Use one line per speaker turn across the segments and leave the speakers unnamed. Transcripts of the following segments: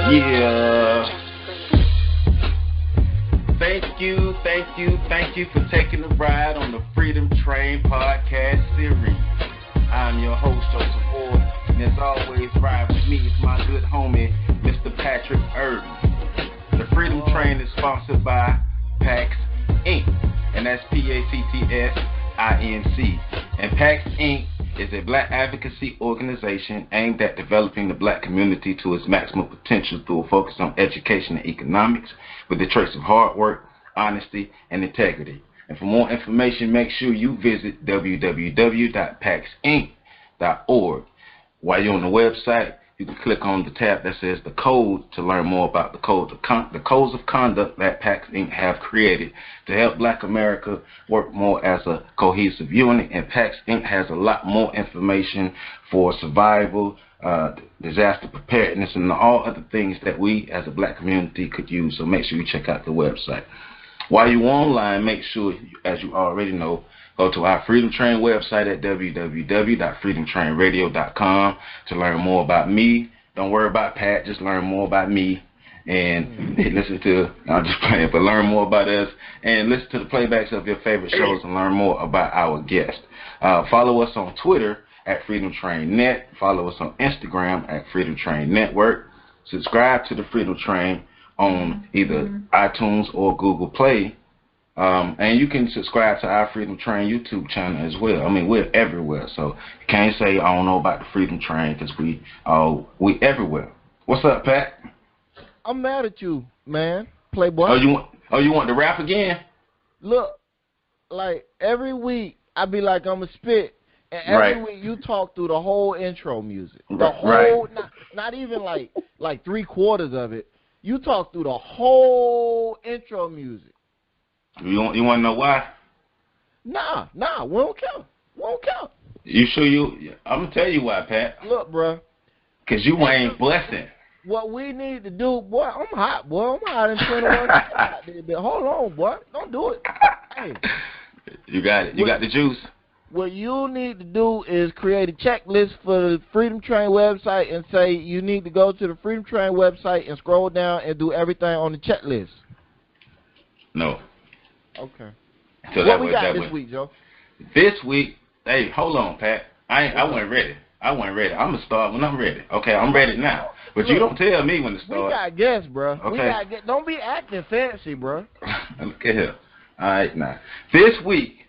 Yeah. Thank you for taking a ride on the Freedom Train podcast series. I'm your host, Joseph Ford, and as always, ride with me is my good homie, Mr. Patrick Irvin. The Freedom Train is sponsored by PAX Inc., and that's PACTS INC. And PAX Inc. is a black advocacy organization aimed at developing the black community to its maximum potential through a focus on education and economics with the traits of hard work, honesty, and integrity. And for more information, make sure you visit www.paxinc.org. While you're on the website, you can click on the tab that says the code to learn more about the codes of conduct that PAX Inc. have created to help Black America work more as a cohesive unit. And PAX Inc. has a lot more information for survival, disaster preparedness, and all other things that we as a black community could use. So make sure you check out the website. While you're online, make sure, as you already know, go to our Freedom Train website at www.freedomtrainradio.com to learn more about me. Don't worry about Pat, just learn more about me and listen to, I'm just playing, but learn more about us and listen to the playbacks of your favorite shows and learn more about our guests. Follow us on Twitter at FreedomTrainNet. Follow us on Instagram at FreedomTrainNetwork. Subscribe to the Freedom Train on either iTunes or Google Play. And you can subscribe to our Freedom Train YouTube channel as well. I mean, we're everywhere, so you can't say I don't know about the Freedom Train because we everywhere. What's up, Pat?
I'm mad at you, man, Playboy.
Oh, you want to rap again?
Look, like every week I be like I'm a spit, and every week you talk through the whole intro music, the whole, not even like 3/4 of it. You talk through the whole intro music.
You want to know why?
Nah, we don't count.
You sure I'm going to tell you why, Pat.
Look, bro.
Because you ain't blessing.
What we need to do, boy, I'm hot, boy. I'm hot in 21. Hold on, boy. Don't do it. Hey.
You got it. You got the juice.
What you need to do is create a checklist for the Freedom Train website and say you need to go to the Freedom Train website and scroll down and do everything on the checklist.
No.
Okay.
So
what we got this week, Joe?
This week, hey, hold on, Pat. I wasn't ready. I'm going to start when I'm ready. Okay, I'm ready now. But look, you don't tell me when to start.
We got guests, bro.
Okay.
We got guests. Don't be acting fancy, bro.
Look at here. All right, now. This week,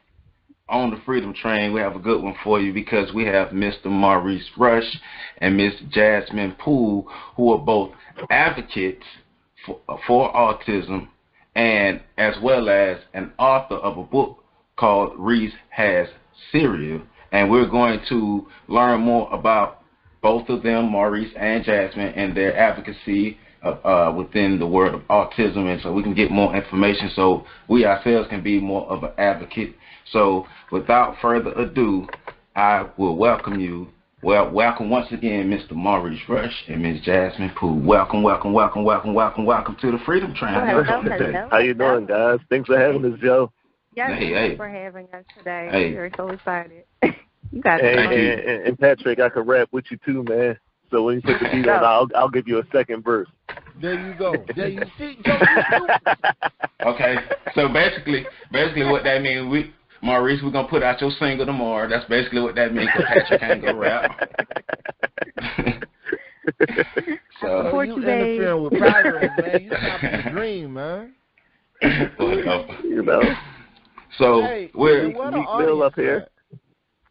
on the Freedom Train, we have a good one for you because we have Mr. Maurice Rush and Miss Jasmine Poole, who are both advocates for autism and as well as an author of a book called Rece Wants Cereal. And we're going to learn more about both of them, Maurice and Jasmine, and their advocacy within the world of autism, and so we can get more information so we ourselves can be more of an advocate. So without further ado, I will welcome you. Well, welcome once again, Mr. Maurice Rush and Ms. Jasmine Poole. Welcome to the Freedom Train.
Hello. How you doing, guys? Thanks for having us, Joe.
Yes, thanks for having us today. We're so excited. You got
and Patrick, I could rap with you too, man. So when you put the beat on, I'll give you a second verse.
There you go. There you see.
Okay. So basically what that means, Maurice, we're gonna put out your single tomorrow. That's basically what that means. Cause Patrick can't go rap.
So you interfering with progress, man. You stopping the dream, man.
You know.
So
hey, we're Bill up here.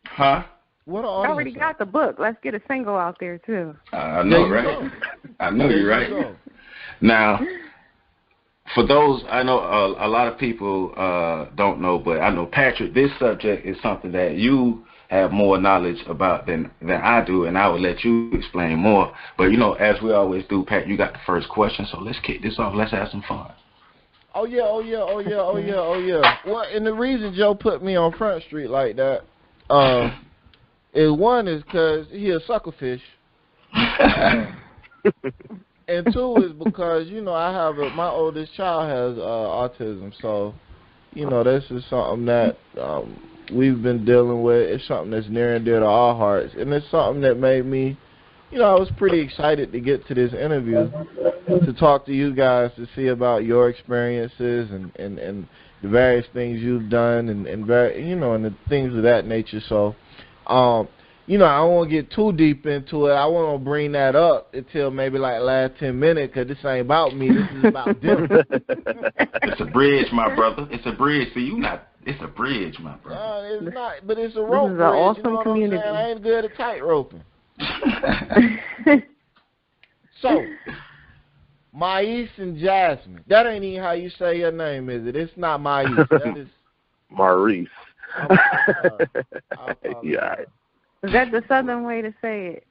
Huh?
What I already got the book. Let's get a single out there too.
I know, right? I know you're right. Now, for those, I know a lot of people don't know, but I know, Patrick, this subject is something that you have more knowledge about than I do, and I will let you explain more. But, you know, as we always do, Pat, you got the first question, so let's kick this off. Let's have some fun.
Oh, yeah. Well, and the reason Joe put me on Front Street like that is one is because he a suckerfish. And two is because, you know, my oldest child has autism, so, you know, this is something that we've been dealing with. It's something that's near and dear to our hearts, and it's something that made me I was pretty excited to get to this interview, to talk to you guys, to see about your experiences and the various things you've done and and the things of that nature. So, I don't want to get too deep into it. I want to bring that up until maybe like last 10 minutes, because this ain't about me. This is about them.
It's a bridge, my brother. It's a bridge. See, it's a bridge, my brother.
It's not, but it's a rope bridge.
Awesome,
you know what
community.
I'm saying? I ain't good at tight roping. So, Maurice and Jasmine. That ain't even how you say your name, is it? It's not Maurice. That is
Maurice.
Yeah.
Is that the southern way to say it?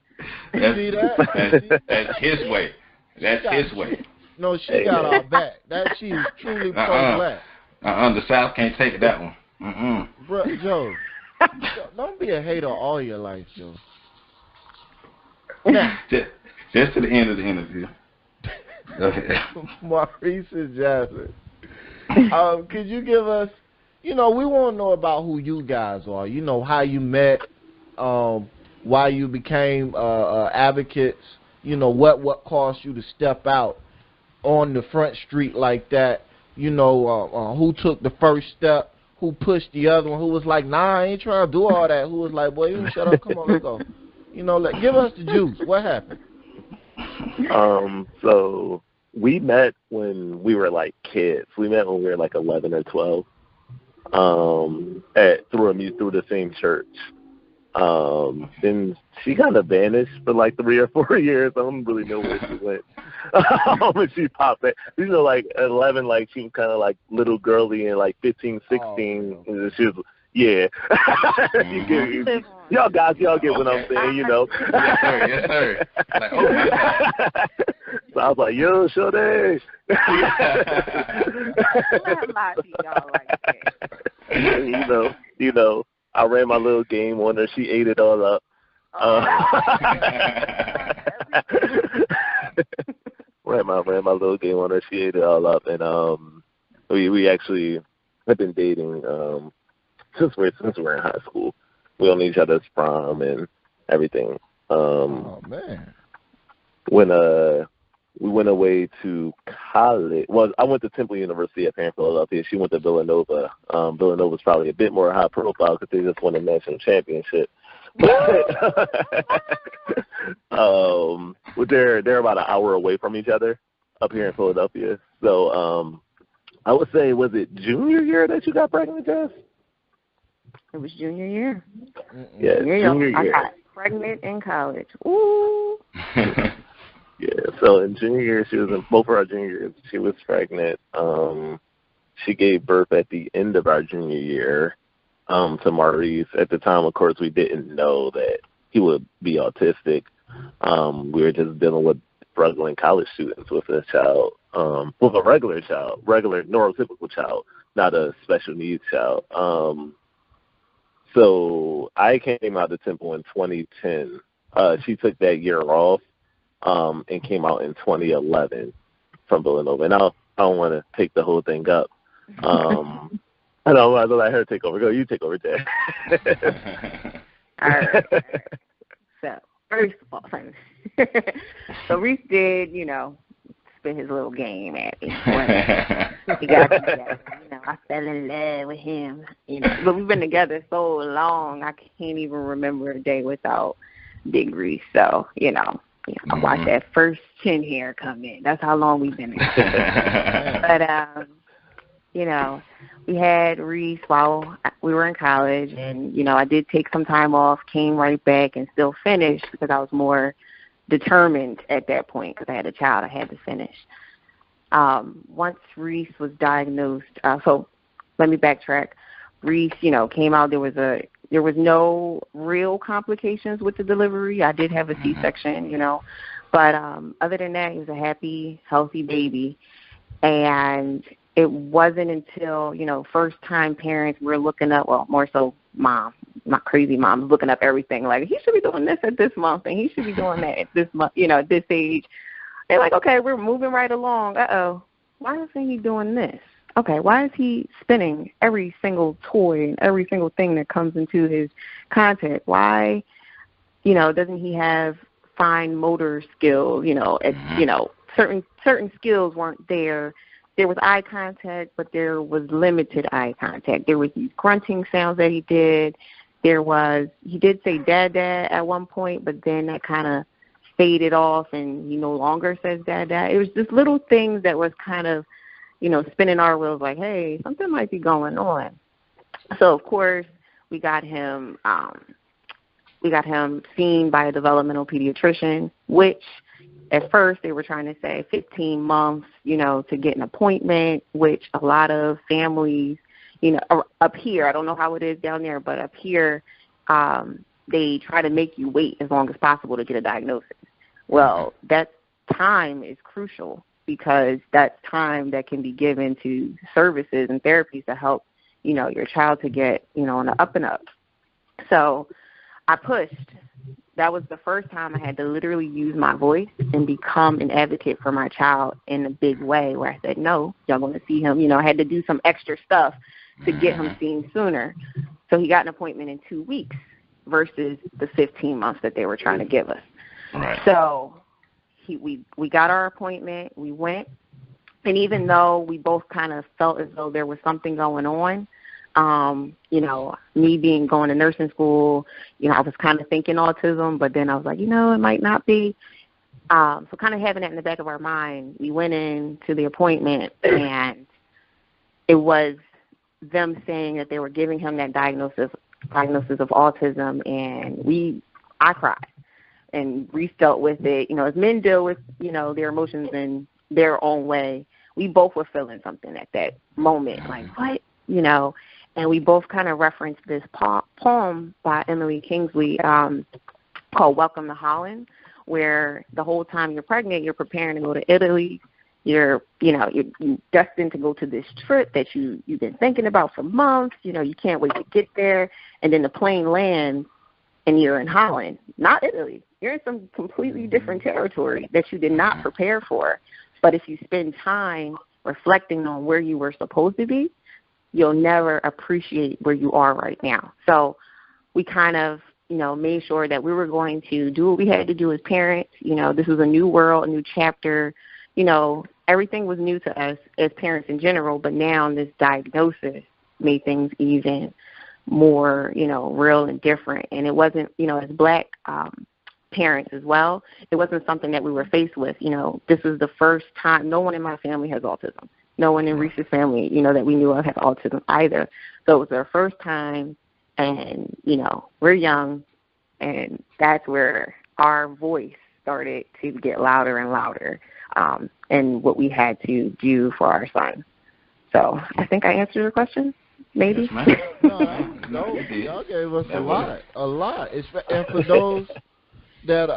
See that?
That's his way. That's his way.
No, she got our back. She is truly pro-black.
The South can't take that one.
Bro, Joe, don't be a hater all your life, Joe. Now,
just to the end of the interview. Go ahead.
Maurice and Jasmine, could you give us, we want to know about who you guys are, how you met, why you became advocates, what caused you to step out on the front street like that, who took the first step, who pushed the other one, who was like, nah, I ain't trying to do all that, who was like, boy, you shut up, come on, let's go. Give us the juice. What happened?
So we met when we were like kids. We met when we were like 11 or 12. Through the same church. Then she kind of vanished for like 3 or 4 years. I don't really know where she went. When she popped back, like 11, like she was kind of like little girly, and like 15, 16, and she was. Yeah. Y'all get what I'm saying,
Yes, sir. Yes, sir. Like, oh, my God.
So I was like, yo, Shorty. I ran my little game on her. She ate it all up. Ran my little game on her. She ate it all up, and we actually have been dating since we're in high school. We on each other's prom and everything.
Oh man!
When we went away to college. Well, I went to Temple University up here in Philadelphia. She went to Villanova. Villanova's probably a bit more high profile because they just won a national championship. They're about an hour away from each other up here in Philadelphia. So I would say, was it junior year that you got pregnant, Jess?
It was junior year.
Yeah, junior year.
I got pregnant in college. Ooh.
Yeah, so in junior year, she was in both of our junior years. She was pregnant. She gave birth at the end of our junior year to Maurice. At the time, of course, we didn't know that he would be autistic. We were just dealing with struggling college students with a child, with a regular neurotypical child, not a special needs child. So I came out of Temple in 2010. She took that year off. And came out in 2011 from Villanova. And I don't want to take the whole thing up. I don't want to let her take over. Go, you take over, Jay.
All right. So, first of all, so Reese did, spit his little game at me. He got together. I fell in love with him. But we've been together so long, I can't even remember a day without Big Reese. So, I watched that first chin hair come in. That's how long we've been together. But, we had Reese while we were in college, and, I did take some time off, came right back, and still finished because I was more determined at that point because I had a child. I had to finish. Once Reese was diagnosed, so let me backtrack. Reese, came out. There was no real complications with the delivery. I did have a C-section, But other than that, he was a happy, healthy baby. And it wasn't until, first-time parents were looking up, well, more so mom, my crazy mom, looking up everything. Like, he should be doing this at this month, and he should be doing that at this month, at this age. They're like, okay, we're moving right along. Uh-oh, why isn't he doing this? Okay, why is he spinning every single toy and every single thing that comes into his contact? Why, doesn't he have fine motor skills, certain skills weren't there. There was eye contact, but there was limited eye contact. There was these grunting sounds that he did. He did say dad, dad at one point, but then that kind of faded off and he no longer says dad, dad. It was just little things that was kind of, spinning our wheels like, hey, something might be going on. So, of course, we got him seen by a developmental pediatrician, which at first they were trying to say 15 months, to get an appointment, which a lot of families, up here, I don't know how it is down there, but up here, they try to make you wait as long as possible to get a diagnosis. Well, that time is crucial because that's time that can be given to services and therapies to help, your child to get, on the up and up. So I pushed. That was the first time I had to literally use my voice and become an advocate for my child in a big way where I said, no, y'all want to see him. I had to do some extra stuff to get him seen sooner. So he got an appointment in 2 weeks versus the 15 months that they were trying to give us.
Right.
So we got our appointment. We went. And even though we both kind of felt as though there was something going on, me going to nursing school, I was kind of thinking autism, but then I was like, it might not be. So kind of having that in the back of our mind, we went in to the appointment, and it was them saying that they were giving him that diagnosis of autism, and I cried. And Rece dealt with it, as men deal with, their emotions in their own way. We both were feeling something at that moment, like, what, and we both kind of referenced this poem by Emily Kingsley called Welcome to Holland, where the whole time you're pregnant, you're preparing to go to Italy. You're destined to go to this trip that you've been thinking about for months. You can't wait to get there. And then the plane lands, and you're in Holland, not Italy. You're in some completely different territory that you did not prepare for. But if you spend time reflecting on where you were supposed to be, you'll never appreciate where you are right now. So we kind of, made sure that we were going to do what we had to do as parents. This was a new world, a new chapter. Everything was new to us as parents in general, but now this diagnosis made things even more, real and different. And it wasn't, as Black parents as well, it wasn't something that we were faced with. This was the first time. No one in my family has autism. No one in Rece's family, that we knew of had autism either. So it was our first time, and, we're young, and that's where our voice started to get louder and louder, and what we had to do for our son. So I think I answered your question, maybe.
Yes,
no, y'all gave us a lot. And for those that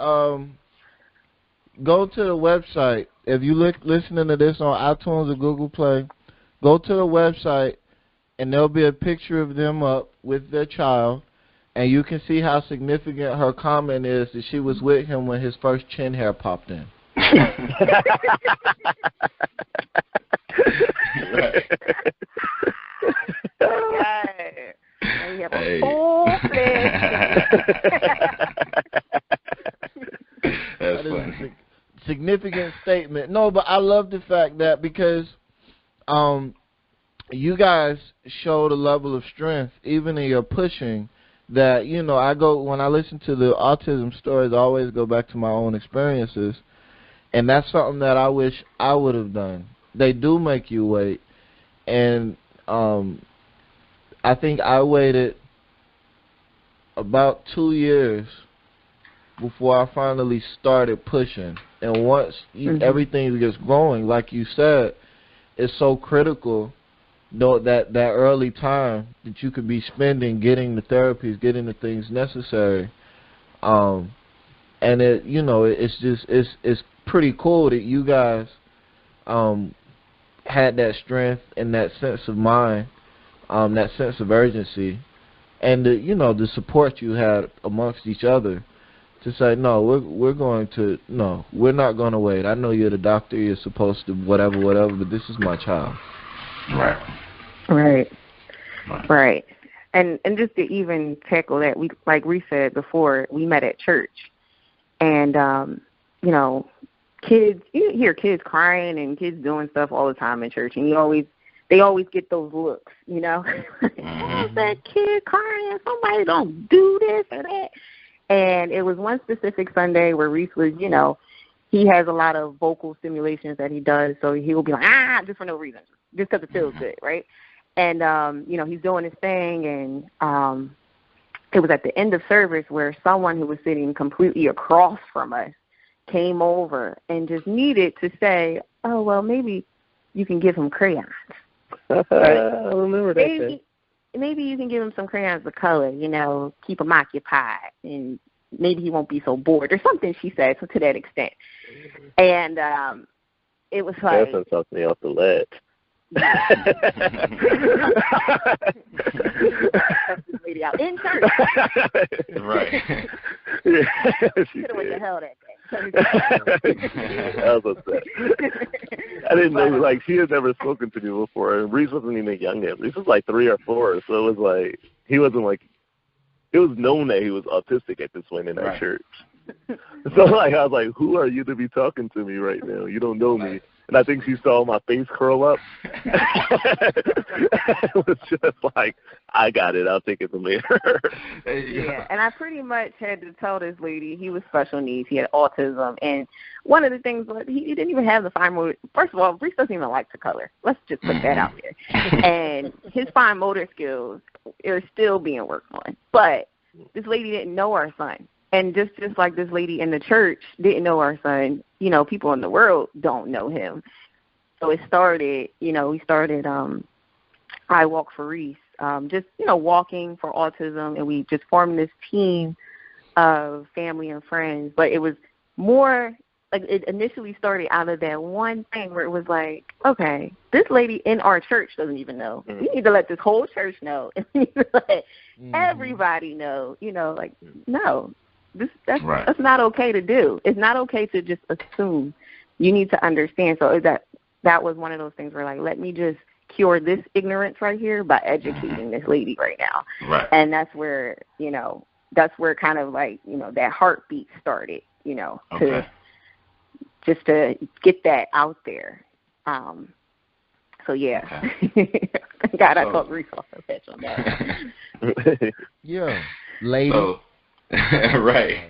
go to the website. If you listening to this on iTunes or Google Play, go to the website, and there'll be a picture of them up with their child, and you can see how significant her comment is that she was with him when his first chin hair popped in.
That's funny.
Significant statement. No, but I love the fact that because you guys showed a level of strength even in your pushing that, when I listen to the autism stories, I always go back to my own experiences, and that's something that I wish I would have done. They do make you wait, and I think I waited about 2 years before I finally started pushing. And once everything gets growing, like you said, it's so critical, that early time that you could be spending getting the therapies, getting the things necessary. And it's pretty cool that you guys had that strength and that sense of mind, that sense of urgency, and the support you had amongst each other. To say, no, we're not going to wait. I know you're the doctor, you're supposed to whatever, but this is my child.
Right. And just to even tackle that, like we said before, we met at church. And, you know, kids, you hear kids crying and kids doing stuff all the time in church, and they always get those looks, you know. Oh, that kid crying, somebody don't do this or that. And it was one specific Sunday where Rece was, you know, he has a lot of vocal stimulations that he does, so he will be like, just for no reason, just because it feels good, right? And, you know, he's doing his thing, and it was at the end of service where someone who was sitting completely across from us came over and just needed to say, oh, well, maybe you can give him crayons.
I remember that.
Maybe you can give him some crayons of color, you know, keep him occupied, and maybe he won't be so bored, or something she said, so to that extent. And it was like...
That's something me off the ledge.
Lady out in church.
Right.
She
could have went to hell that day.
I was upset. I didn't know, like, she had never spoken to me before, and Rece wasn't even young yet. Rece was like 3 or 4, so it was like, he wasn't like, it was known that he was autistic at this point in that church. So, like, I was like, who are you to be talking to me right now? You don't know me. And I think she saw my face curl up. It was just like, I got it. I'll take it from there.
Yeah, and I pretty much had to tell this lady he was special needs. He had autism. And one of the things was he didn't even have the fine motor. First of all, Rece doesn't even like to color. Let's just put that out there. And his fine motor skills are still being worked on. But this lady didn't know our son. And just like this lady in the church didn't know our son, you know, people in the world don't know him. So it started, you know, we started I Walk for Rece, just, you know, walking for autism, and we just formed this team of family and friends. But it was more, like, it initially started out of that one thing where it was like, okay, this lady in our church doesn't even know. We need to let this whole church know. And we need to let everybody know, you know, like, no. That's not okay to do. It's not okay to just assume. You need to understand. So that was one of those things where, like, let me just cure this ignorance right here by educating this lady right now.
Right.
And that's where, you know, kind of like, you know, that heartbeat started, you know, to get that out there. So, yeah. Okay. Thank God I caught Rece off the pitch on that.
Yeah. Lady.
So, right.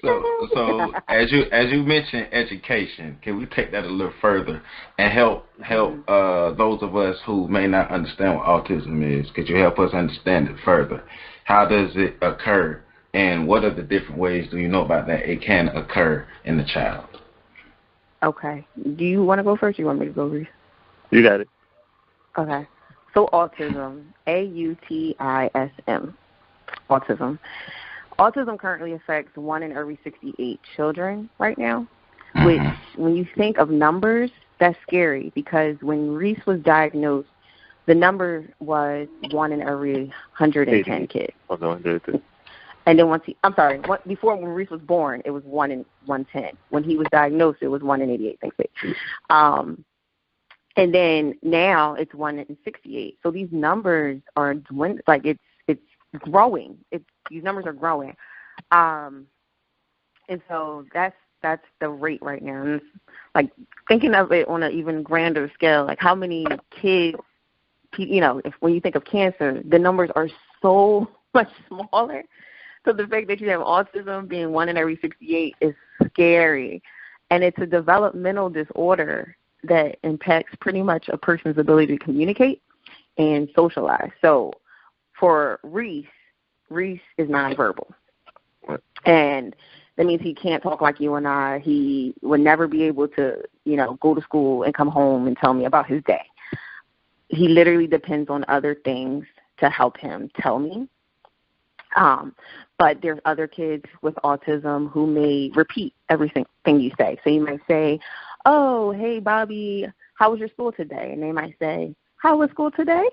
So as you mentioned education, can we take that a little further and help those of us who may not understand what autism is? Could you help us understand it further? How does it occur, and what are the different ways do you know about that it can occur in the child?
Okay. Do you want to go first, or you want me to go, Rece?
You got it.
Okay. So autism, AUTISM, autism. Autism currently affects 1 in every 68 children right now, which, when you think of numbers, that's scary, because when Rece was diagnosed, the number was 1 in every 110 kids.
Oh, no, 110.
And then before, when Rece was born, it was 1 in 110. When he was diagnosed, it was 1 in 88. Thanks, babe. And then now it's 1 in 68. So these numbers are dwindling, like it's growing. These numbers are growing. And so that's the rate right now. And it's like, thinking of it on an even grander scale, like how many kids, you know, when you think of cancer, the numbers are so much smaller. So the fact that you have autism being 1 in every 68 is scary. And it's a developmental disorder that impacts pretty much a person's ability to communicate and socialize. So for Rece is nonverbal. And that means he can't talk like you and I. He would never be able to, you know, go to school and come home and tell me about his day. He literally depends on other things to help him tell me. But there's other kids with autism who may repeat everything you say. So you might say, oh, hey, Bobby, how was your school today? And they might say, how was school today?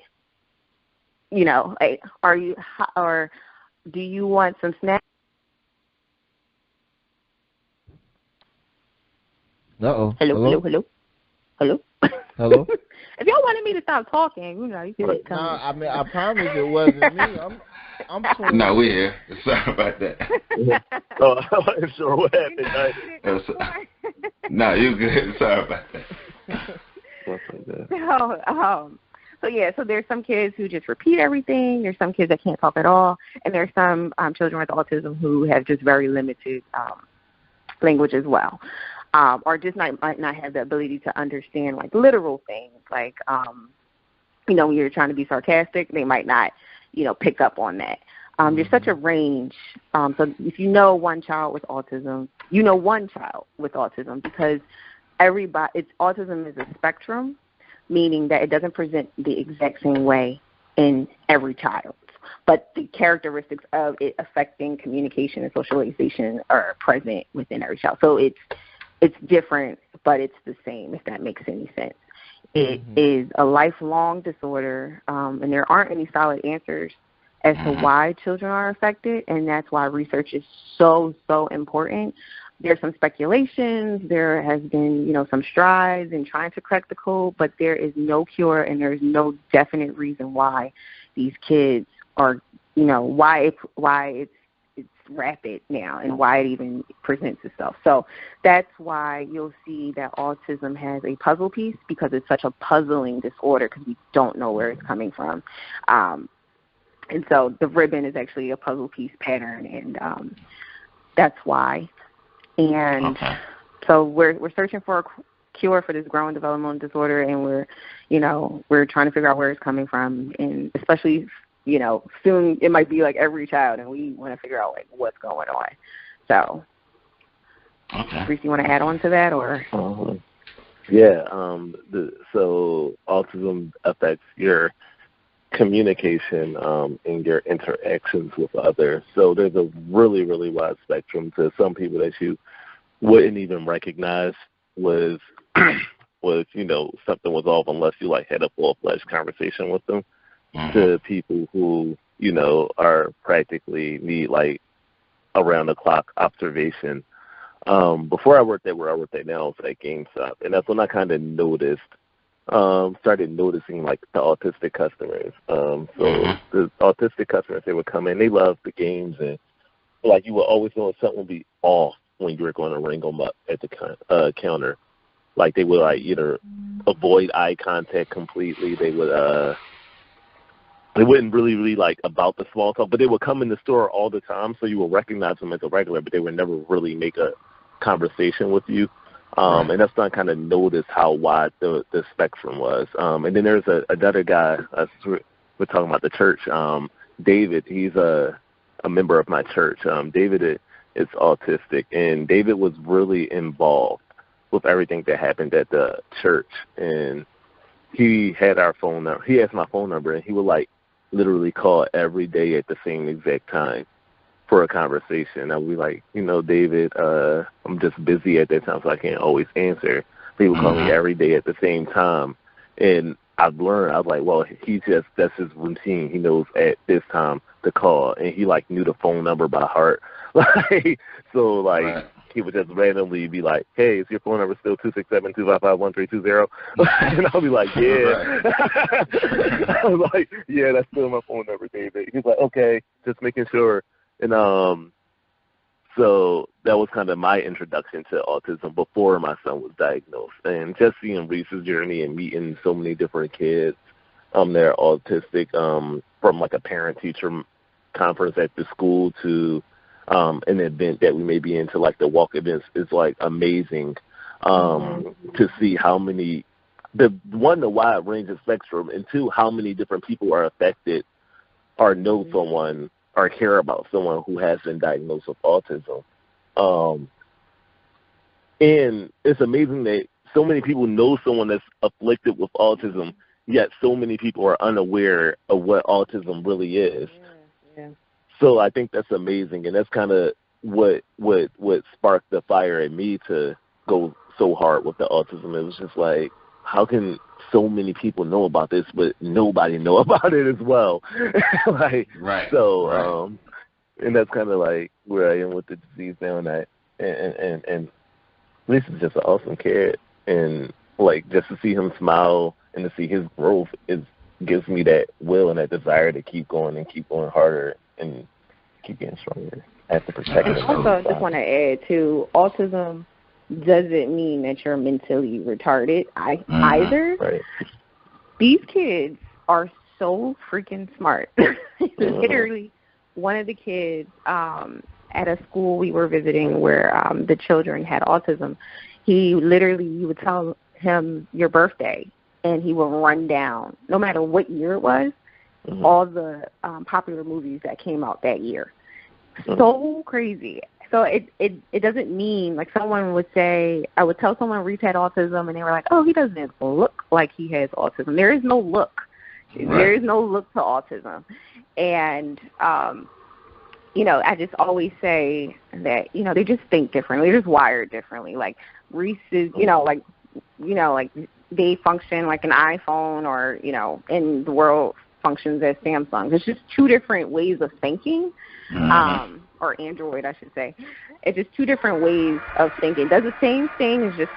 You know, like, or do you want some snacks?
Uh-oh.
Hello.
Hello?
If y'all wanted me to stop talking, you know, you could.
No, I mean, I promise it wasn't me. I'm 20.
No, we here. Sorry about that.
Oh, I wasn't sure what happened.
No, you good. Sorry about that.
So there's some kids who just repeat everything. There's some kids that can't talk at all, and there's some children with autism who have just very limited language as well, or just might not have the ability to understand like literal things, like when you're trying to be sarcastic, they might not pick up on that. There's such a range. So if you know one child with autism, you know one child with autism, because autism is a spectrum, meaning that it doesn't present the exact same way in every child. But the characteristics of it affecting communication and socialization are present within every child. So it's different, but it's the same, if that makes any sense. It is a lifelong disorder, and there aren't any solid answers as to why children are affected, and that's why research is so, so important. There's some speculations. There has been, some strides in trying to crack the code, but there is no cure, and there's no definite reason why these kids are, why it's rapid now and why it even presents itself. So that's why you'll see that autism has a puzzle piece, because it's such a puzzling disorder because we don't know where it's coming from. And so the ribbon is actually a puzzle piece pattern, and that's why. And so we're searching for a cure for this growing developmental disorder, and we're trying to figure out where it's coming from, and especially soon it might be like every child, and we want to figure out like what's going on. So, Rece, you want to add on to that, or?
So autism affects your communication and your interactions with others. So there's a really, really wide spectrum to some people that you wouldn't even recognize was something was off unless you like had a full-fledged conversation with them, to people who are practically need like around-the-clock observation. Before I worked at where I worked at now, it's at GameStop, and that's when I kind of started noticing like the autistic customers. The autistic customers, they would come in, they loved the games, and like you would always know something would be off when you were going to ring them up at the counter. Like they would like either avoid eye contact completely. They wouldn't really like about the small talk, but they would come in the store all the time, so you would recognize them as a regular, but they would never really make a conversation with you. And that's when I kind of noticed how wide the spectrum was. And then there's another guy, we're talking about the church, David. He's a member of my church. David is autistic, and David was really involved with everything that happened at the church. And he had our phone number. He has my phone number, and he would like literally call every day at the same exact time for a conversation. I would be like, David, I'm just busy at that time, so I can't always answer. He would call me every day at the same time. And I've learned, I was like, well, that's his routine. He knows at this time to call, and he like knew the phone number by heart. He would just randomly be like, hey, is your phone number still 267-255-1320? And I'll be like, yeah. I was like, yeah, that's still my phone number, David. He's like, okay, just making sure. And so that was kind of my introduction to autism before my son was diagnosed. And just seeing Rece's journey and meeting so many different kids that are autistic, from like a parent-teacher conference at the school to an event that we may be into, like the walk events, is like amazing to see how many, the wide range of spectrum, and two, how many different people are affected or know someone or care about someone who has been diagnosed with autism. And it's amazing that so many people know someone that's afflicted with autism, yet so many people are unaware of what autism really is.
Yeah.
So I think that's amazing, and that's kind of what sparked the fire in me to go so hard with the autism. It was just like, how can so many people know about this, but nobody know about it as well? And that's kind of like where I am with the disease now. And Rece is just an awesome kid, and like just to see him smile and to see his growth gives me that will and that desire to keep going and keep going harder and keep getting stronger at the protection.
And also, I just want to add, too, autism doesn't mean that you're mentally retarded either.
Right.
These kids are so freaking smart. Literally, one of the kids at a school we were visiting where the children had autism, you would tell him your birthday, and he would run down, no matter what year it was, all the popular movies that came out that year. So crazy. So it doesn't mean, like someone would say, I would tell someone Rece had autism, and they were like, oh, he doesn't look like he has autism. There is no look. Right. There is no look to autism. And, I just always say that, they just think differently. They're just wired differently. Like Rece is, like they function like an iPhone or, in the world functions as Samsung. It's just two different ways of thinking. Or Android, I should say. It's just two different ways of thinking. It does the same thing. It's just,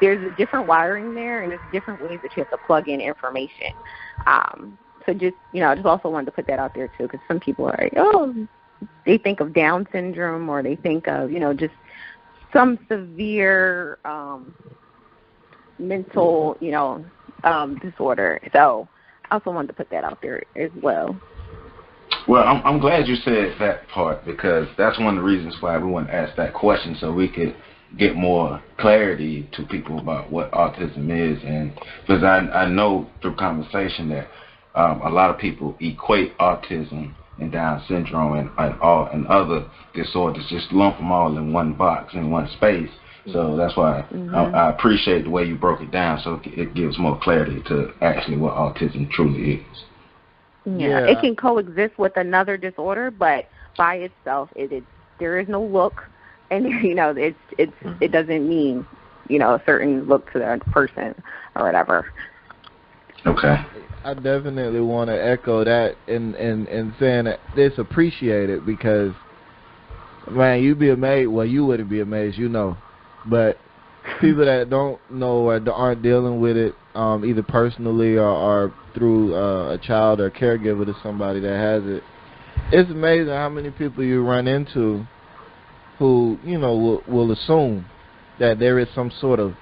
there's a different wiring there, and there's different ways that you have to plug in information. So just, I just also wanted to put that out there, too, because some people are like, oh, they think of Down syndrome, or they think of, just some severe mental, disorder. So I also wanted to put that out there as well.
Well, I'm glad you said that part, because that's one of the reasons why we want to ask that question, so we could get more clarity to people about what autism is. And because I know through conversation that a lot of people equate autism and Down syndrome and other disorders, just lump them all in one box, in one space. So that's why I appreciate the way you broke it down, so it gives more clarity to actually what autism truly is.
Yeah, it can coexist with another disorder, but by itself, there is no look, and it doesn't mean a certain look to that person or whatever.
Okay.
I definitely want to echo that and saying that it's appreciated, because man, you'd be amazed. Well, you wouldn't be amazed, but people that don't know or aren't dealing with it either personally or through a child or caregiver to somebody that has it, it's amazing how many people you run into who will assume that there is some sort of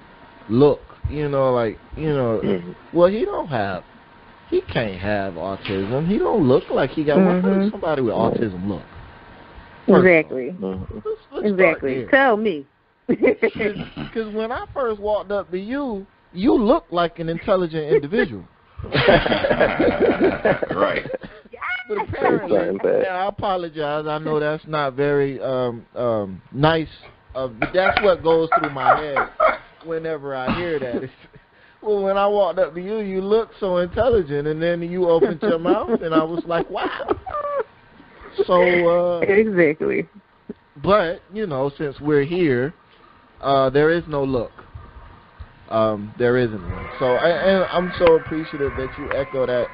look, well, he can't have autism, he don't look like he got one. How does somebody with autism look?
Exactly.
Let's
exactly. Tell me.
Because when I first walked up to you look like an intelligent individual.
Right.
But apparently, and I apologize, I know that's not very nice, but that's what goes through my head whenever I hear that. Well, when I walked up to you, you looked so intelligent, and then you opened your mouth, and I was like, wow. So
exactly.
But since we're here, there is no look. There isn't one. So I'm so appreciative that you echo that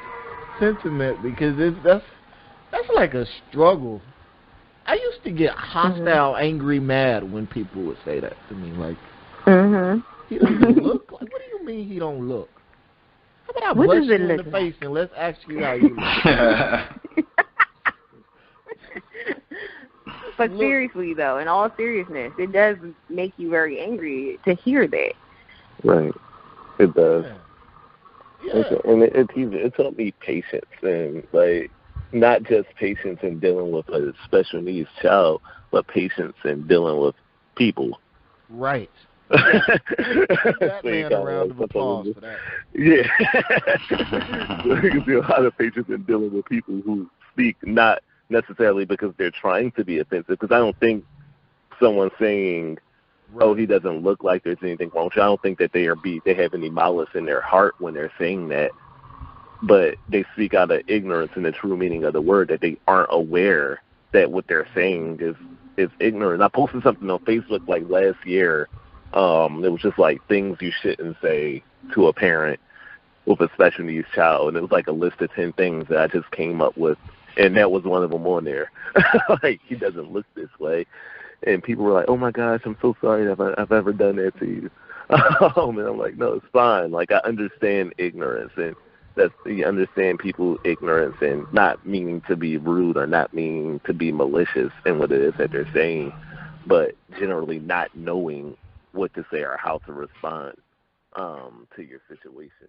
sentiment, because that's like a struggle. I used to get hostile, angry, mad when people would say that to me, like, he doesn't look like. What do you mean he don't look? How about I bust you in the face and let's ask you how you look?
But seriously, though, in all seriousness, it does make you very angry to hear that.
Right. It does.
Yeah.
And it taught me patience, and like not just patience in dealing with a special needs child, but patience in dealing with people.
Right.
That
man a round of applause for that.
Yeah. You can see a lot of patience in dealing with people who speak not necessarily because they're trying to be offensive, because I don't think someone saying, oh, he doesn't look like there's anything wrong with you, I don't think that they have any malice in their heart when they're saying that, but they speak out of ignorance in the true meaning of the word, that they aren't aware that what they're saying is ignorant. I posted something on Facebook like last year. It was just like things you shouldn't say to a parent with a special needs child, and it was like a list of 10 things that I just came up with, and that was one of them on there. Like, he doesn't look this way. And people were like, oh, my gosh, I'm so sorry if I've ever done that to you. And I'm like, no, it's fine. Like, I understand ignorance. And you understand people's ignorance and not meaning to be rude or not meaning to be malicious in what it is that they're saying, but generally not knowing what to say or how to respond to your situation.